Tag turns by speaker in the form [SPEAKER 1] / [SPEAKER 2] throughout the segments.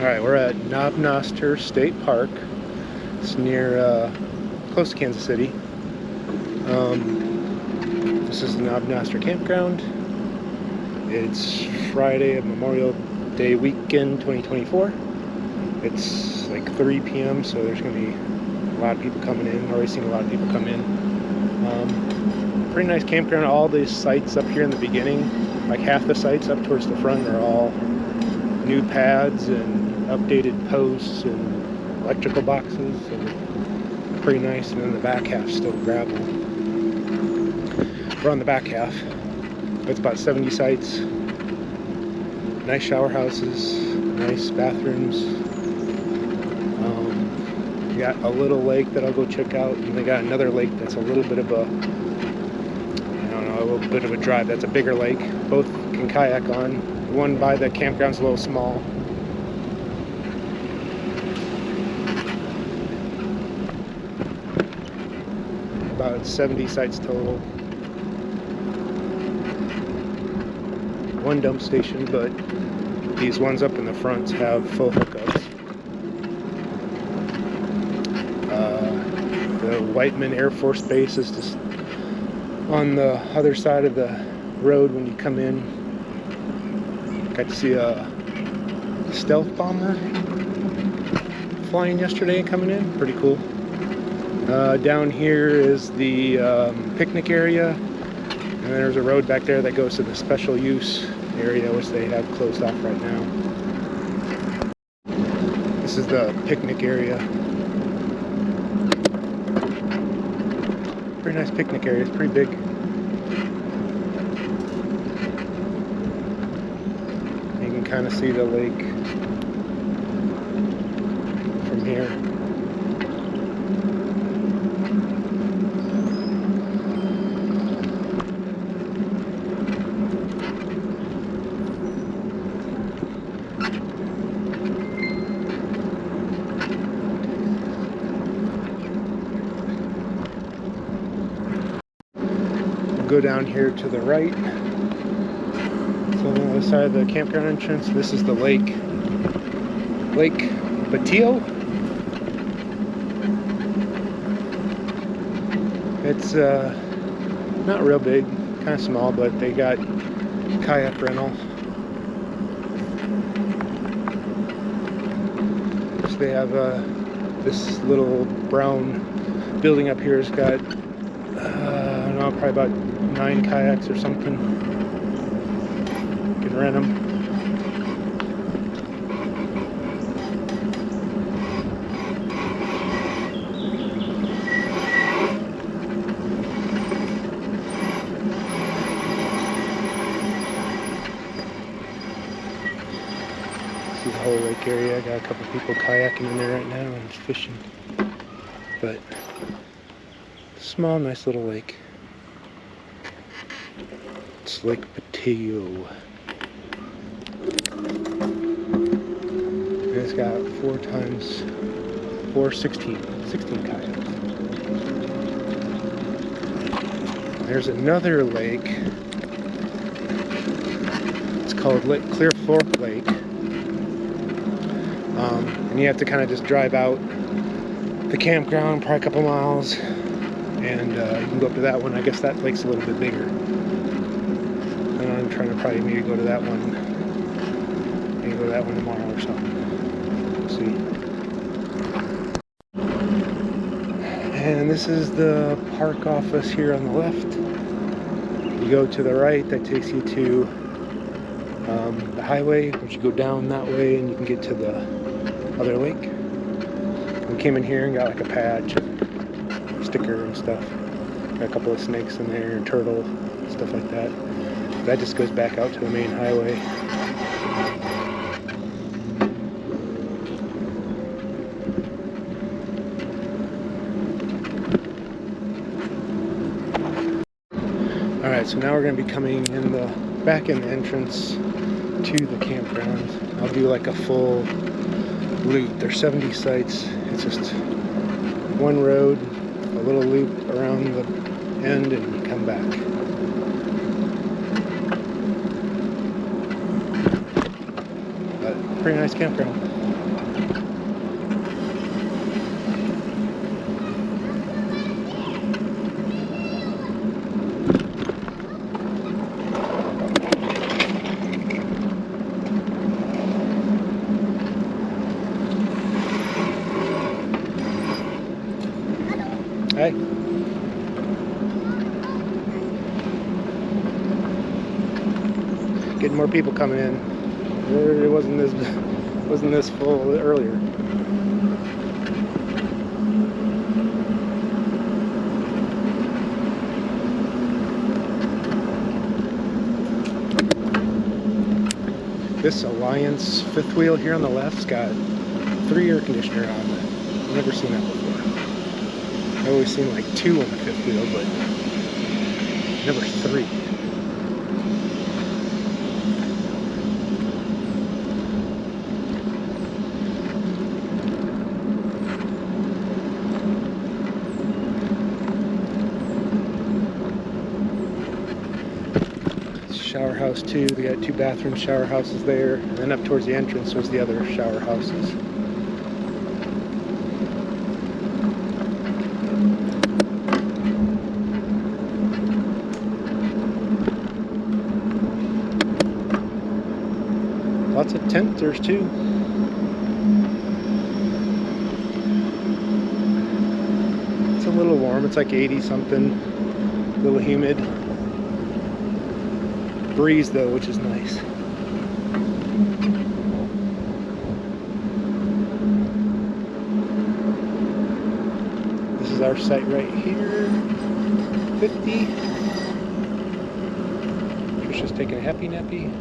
[SPEAKER 1] Alright, we're at Noster State Park. It's near, close to Kansas City. This is the Noster Campground. It's Friday of Memorial Day weekend 2024. It's like 3 p.m. so there's going to be a lot of people coming in. Already seen a lot of people come in. Pretty nice campground. All these sites up here in the beginning, like half the sites up towards the front, are all new pads and updated posts and electrical boxes, and pretty nice. And then the back half still gravel. We're on the back half. It's about 70 sites. Nice shower houses, nice bathrooms. You got a little lake that I'll go check out, and they got another lake that's a little bit of a, a little bit of a drive. That's a bigger lake. Both can kayak on. The one by the campground's a little small. About 70 sites total. One dump station, but these ones up in the front have full hookups. The Whiteman Air Force Base is just on the other side of the road when you come in. Got to see a stealth bomber flying yesterday coming in. Pretty cool. Down here is the picnic area, and there's a road back there that goes to the special use area, which they have closed off right now. This is the picnic area. Pretty nice picnic area. It's pretty big. You can kind of see the lake from here. Go down here to the right. So on the other side of the campground entrance, this is the lake. Lake Batillo. It's not real big, kind of small, but they got kayak rental. So they have this little brown building up here has got I don't know, probably about 9 kayaks or something. You can rent them. This is the whole lake area. I got a couple people kayaking in there right now and fishing. But small, nice little lake. It's Lake Batillo. And it's got 4 times 4, 16 kayaks. There's another lake. It's called Clear Fork Lake. And you have to kind of just drive out the campground, probably a couple miles. And you can go up to that one. I guess that lake's a little bit bigger. And I'm trying to probably maybe go to that one. Maybe go to that one tomorrow or something. We'll see. And this is the park office here on the left. You go to the right, that takes you to the highway, which you go down that way and you can get to the other lake. We came in here and got like a patch, sticker and stuff. Got a couple of snakes in there and turtle, stuff like that. That just goes back out to the main highway. Alright, so now we're going to be coming in the back in the entrance to the campground. I'll do like a full loop. There's 70 sites. It's just one road, a little loop around the end, and you come back. But pretty nice campground. Hey. Getting more people coming in. It wasn't this full earlier. This Alliance fifth wheel here on the left's got 3 air conditioner on it. I've never seen that before. I've always seen like 2 on the fifth wheel, but never 3. Shower house too. They got 2 bathroom shower houses there, and then up towards the entrance was the other shower houses. Lots of tenters too. It's a little warm. It's like 80 something. A little humid. Breeze though, which is nice. This is our site right here. 50. Trisha's taking a happy nappy.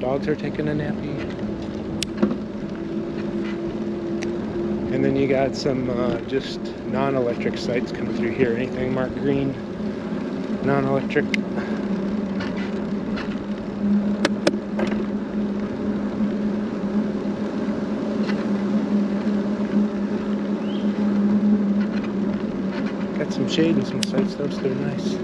[SPEAKER 1] Dogs are taking a nappy. And then you got some just non-electric sites coming through here. Anything marked green, non-electric. Got some shade and some sites though, so they're nice.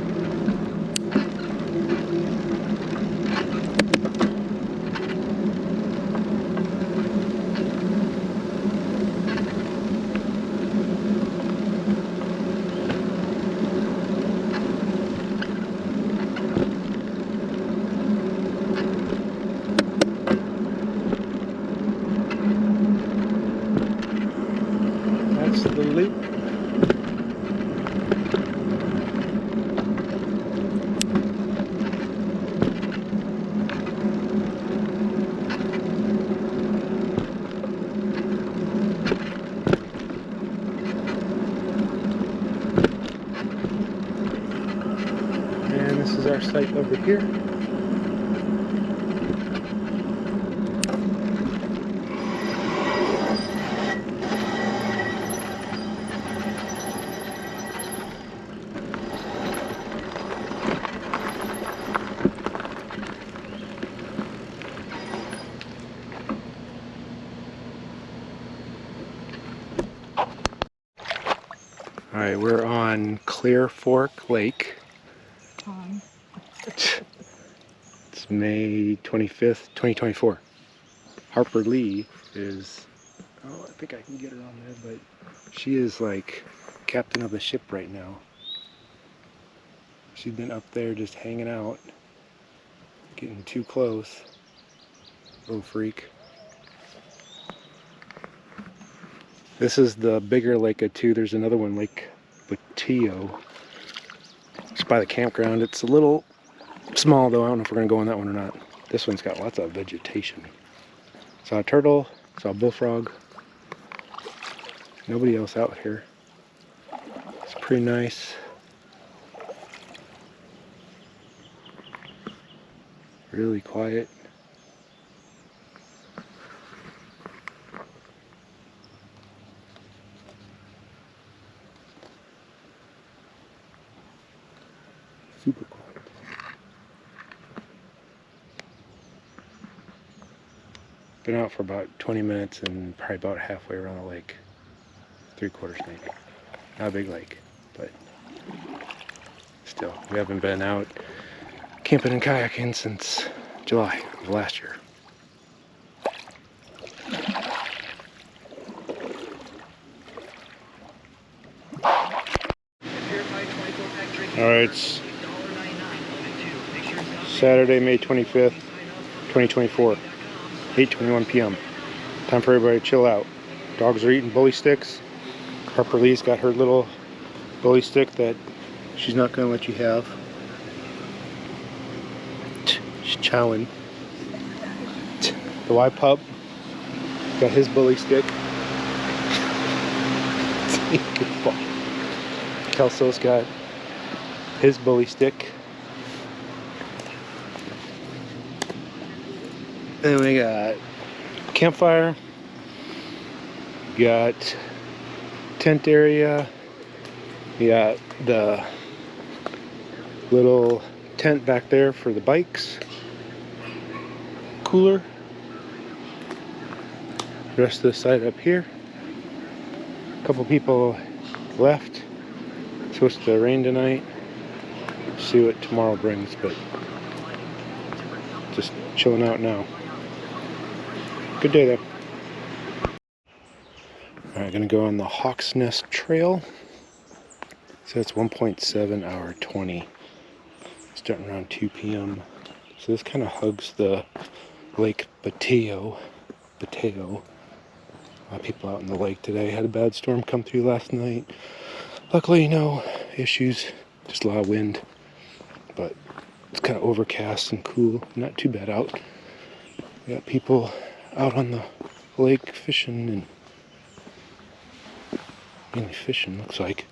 [SPEAKER 1] That's the loop. And this is our site over here. All right, we're on Clear Fork Lake. It's May 25th, 2024. Harper Lee is, oh, I think I can get her on there, but she is like captain of the ship right now. She's been up there just hanging out, getting too close. Little freak. This is the bigger lake of 2. There's another one, Lake Buteo. It's by the campground. It's a little small though. I don't know if we're gonna go on that one or not. This one's got lots of vegetation. Saw a turtle, saw a bullfrog. Nobody else out here. It's pretty nice. Really quiet. Super quiet. Been out for about 20 minutes and probably about halfway around the lake. 3/4 maybe. Not a big lake, but still, we haven't been out camping and kayaking since July of last year. Alright, it's Saturday, May 25th, 2024, 8:21 p.m. Time for everybody to chill out. Dogs are eating bully sticks. Harper Lee's got her little bully stick that she's not going to let you have. She's chowing. The Y pup got his bully stick. Kelso's got his bully stick. Then we got campfire. Got tent area. We got the little tent back there for the bikes. Cooler. The rest of the side up here. A couple people left. It's supposed to rain tonight. See what tomorrow brings, but just chilling out now. Good day though. Alright, gonna go on the Hawk's Nest Trail. So it's 1.7 hour 20. Starting around 2 p.m. So this kind of hugs the Lake Bateo. A lot of people out in the lake today. Had a bad storm come through last night. Luckily, no issues. Just a lot of wind. But it's kind of overcast and cool. Not too bad out. We got people out on the lake fishing and mainly fishing, looks like.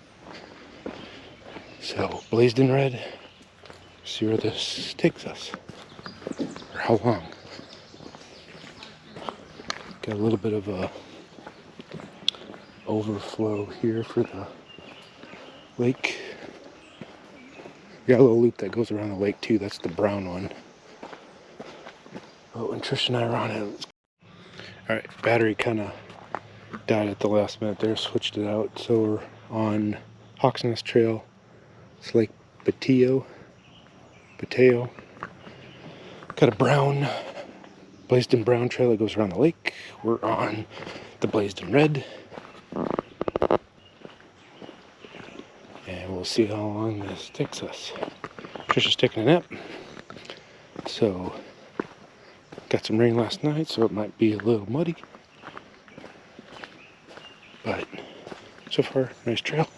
[SPEAKER 1] So, blazed in red. See where this takes us. Or how long. Got a little bit of a overflow here for the lake. Got a little loop that goes around the lake too. That's the brown one. But when Trish and I were on it, alright, battery kind of died at the last minute there. Switched it out. So we're on Hawk's Nest Trail. It's Lake Bateo. Got a brown, blazed in brown trail that goes around the lake. We're on the blazed in red. And we'll see how long this takes us. Trisha's taking a nap. So, got some rain last night, so it might be a little muddy. But, so far, nice trail.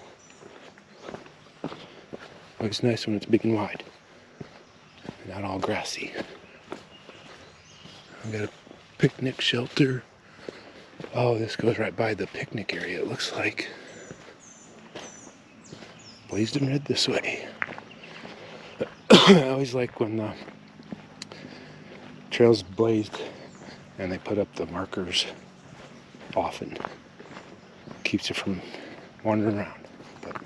[SPEAKER 1] Always nice when it's big and wide. Not all grassy. We got a picnic shelter. Oh, this goes right by the picnic area, it looks like. Blazed in red this way. I always like when the trail's blazed and they put up the markers often. Keeps you from wandering around. But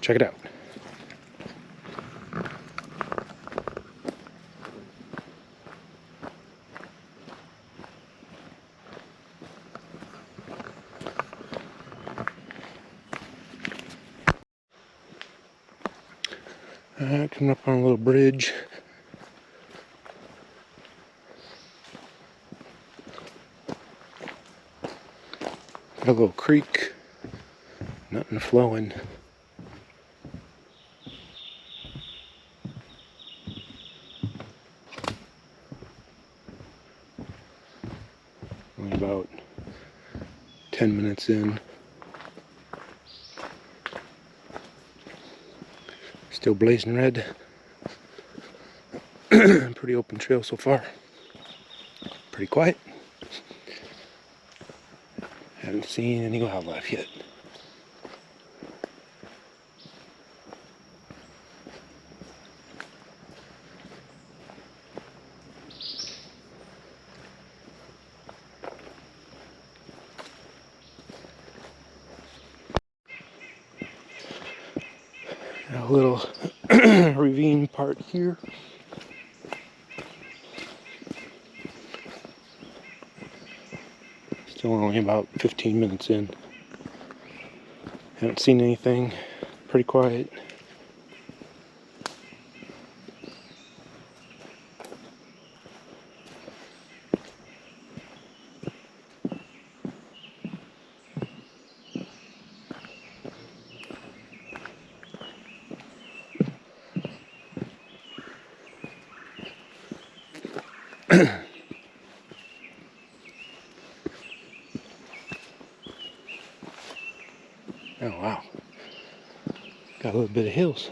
[SPEAKER 1] check it out. Coming up on a little bridge. Got a little creek. Nothing flowing. Only about 10 minutes in. Still blazing red. Pretty open trail so far. Pretty quiet. Haven't seen any wildlife yet. A little ravine part here. Still only about 15 minutes in. Haven't seen anything. Pretty quiet. Oh wow, got a little bit of hills.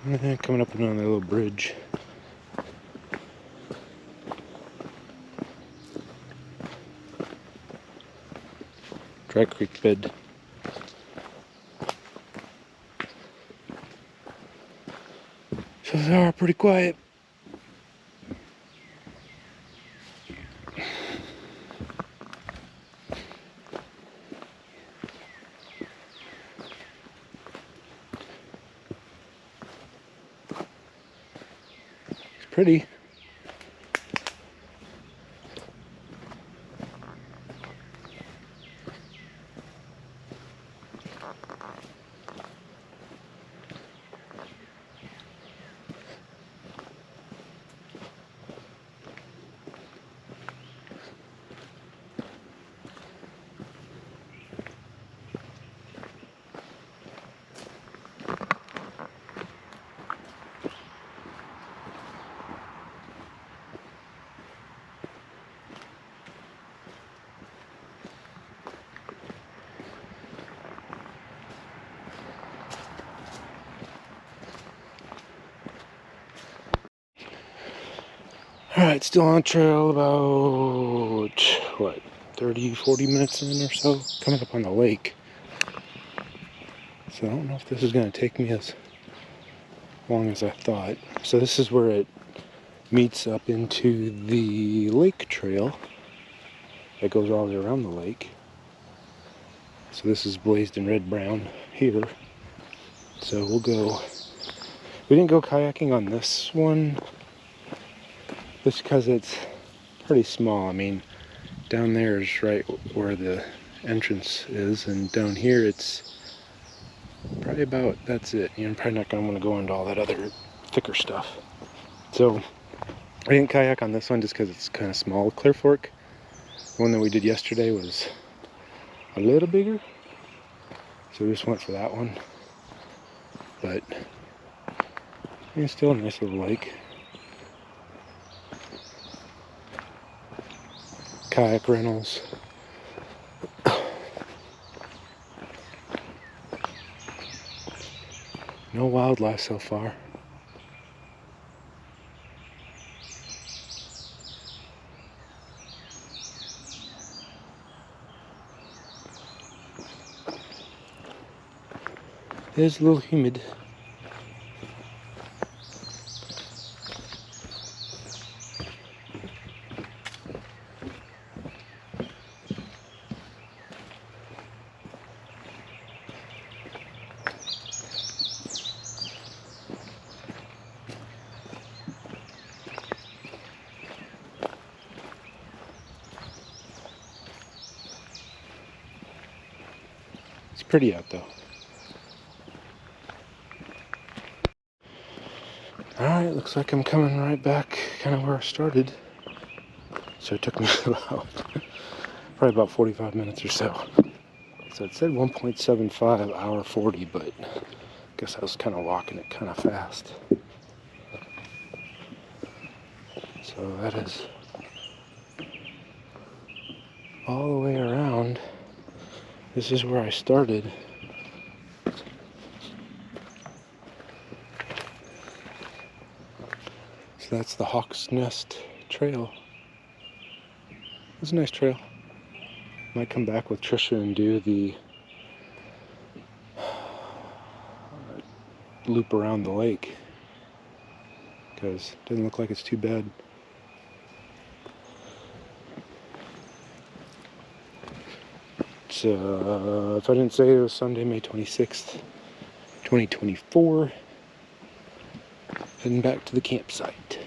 [SPEAKER 1] And then coming up on another little bridge. Dry creek bed. So far, pretty quiet. It's pretty. Alright, still on trail about, what, 30, 40 minutes in or so? Coming up on the lake. So I don't know if this is going to take me as long as I thought. So this is where it meets up into the lake trail that goes all the way around the lake. So this is blazed in red-brown here. So we'll go, we didn't go kayaking on this one just because it's pretty small. I mean, down there is right where the entrance is, and down here it's probably about, that's it. I'm probably not going to want to go into all that other thicker stuff. So I didn't kayak on this one just because it's kind of small. Clear Fork, the one that we did yesterday, was a little bigger, so we just went for that one. But it's still a nice little lake. Kayak rentals. No wildlife so far. It is a little humid. It's pretty out though. Alright, looks like I'm coming right back kind of where I started. So it took me about, probably about 45 minutes or so. So it said 1.75 hour 40, but I guess I was kind of walking it kind of fast. So that is all the way around. This is where I started. So that's the Hawk's Nest Trail. It's a nice trail. Might come back with Trisha and do the loop around the lake, because it doesn't look like it's too bad. So, if I didn't say, it was Sunday, May 26th, 2024. Heading back to the campsite.